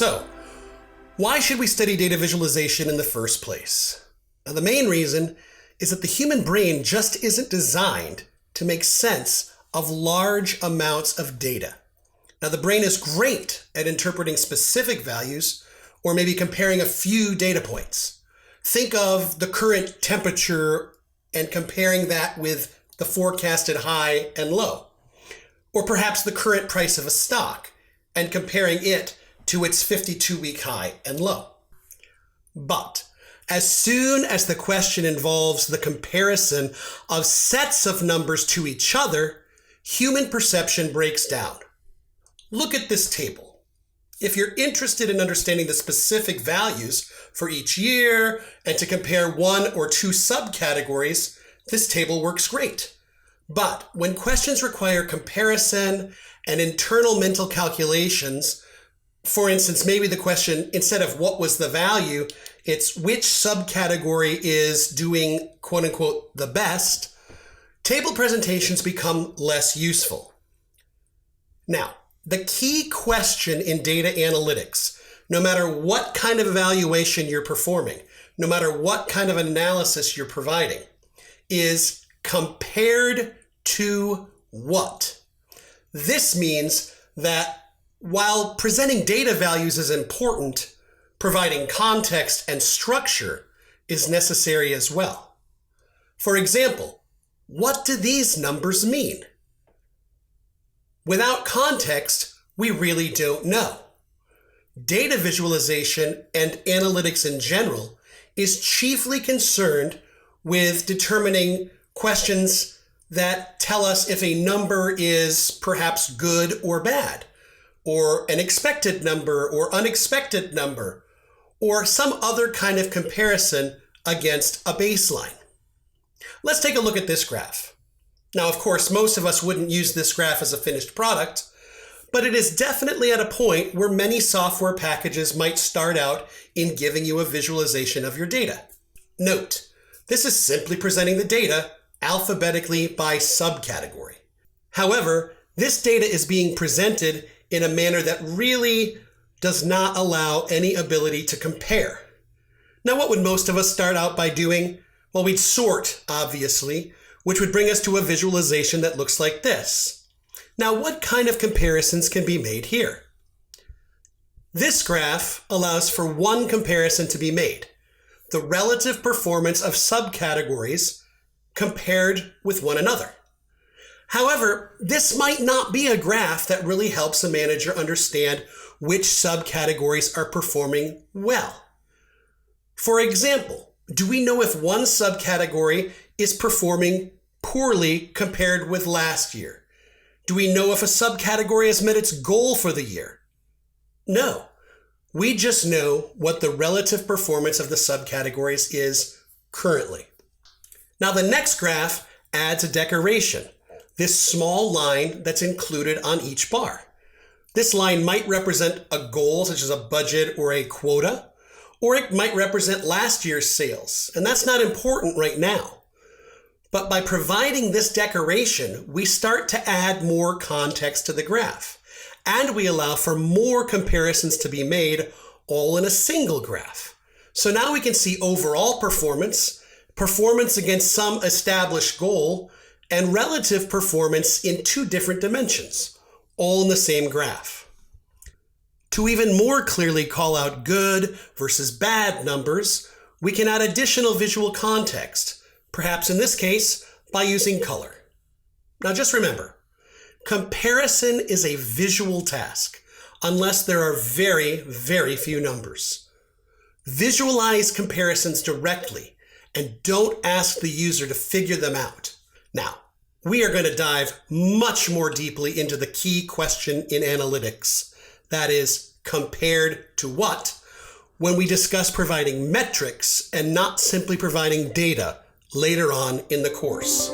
So, why should we study data visualization in the first place? Now, the main reason is that the human brain just isn't designed to make sense of large amounts of data. Now, the brain is great at interpreting specific values or maybe comparing a few data points. Think of the current temperature and comparing that with the forecasted high and low. Or perhaps the current price of a stock and comparing it to its 52-week high and low. But as soon as the question involves the comparison of sets of numbers to each other, human perception breaks down. Look at this table. If you're interested in understanding the specific values for each year and to compare one or two subcategories, this table works great. But when questions require comparison and internal mental calculations, for instance, maybe the question, instead of what was the value, it's which subcategory is doing quote unquote the best, table presentations become less useful. Now, the key question in data analytics, no matter what kind of evaluation you're performing, no matter what kind of analysis you're providing, is compared to what? This means that while presenting data values is important, providing context and structure is necessary as well. For example, what do these numbers mean? Without context, we really don't know. Data visualization and analytics in general is chiefly concerned with determining questions that tell us if a number is perhaps good or bad, or an expected number or unexpected number, or some other kind of comparison against a baseline. Let's take a look at this graph. Now, of course, most of us wouldn't use this graph as a finished product, but it is definitely at a point where many software packages might start out in giving you a visualization of your data. Note, this is simply presenting the data alphabetically by subcategory. However, this data is being presented in a manner that really does not allow any ability to compare. Now, what would most of us start out by doing? Well, we'd sort, obviously, which would bring us to a visualization that looks like this. Now, what kind of comparisons can be made here? This graph allows for one comparison to be made: the relative performance of subcategories compared with one another. However, this might not be a graph that really helps a manager understand which subcategories are performing well. For example, do we know if one subcategory is performing poorly compared with last year? Do we know if a subcategory has met its goal for the year? No. We just know what the relative performance of the subcategories is currently. Now, the next graph adds a decoration, this small line that's included on each bar. This line might represent a goal, such as a budget or a quota, or it might represent last year's sales, and that's not important right now. But by providing this decoration, we start to add more context to the graph, and we allow for more comparisons to be made all in a single graph. So now we can see overall performance against some established goal, and relative performance in two different dimensions, all in the same graph. To even more clearly call out good versus bad numbers, we can add additional visual context, perhaps in this case by using color. Now just remember, comparison is a visual task unless there are very, very few numbers. Visualize comparisons directly and don't ask the user to figure them out. Now, we are going to dive much more deeply into the key question in analytics, that is, compared to what, when we discuss providing metrics and not simply providing data later on in the course.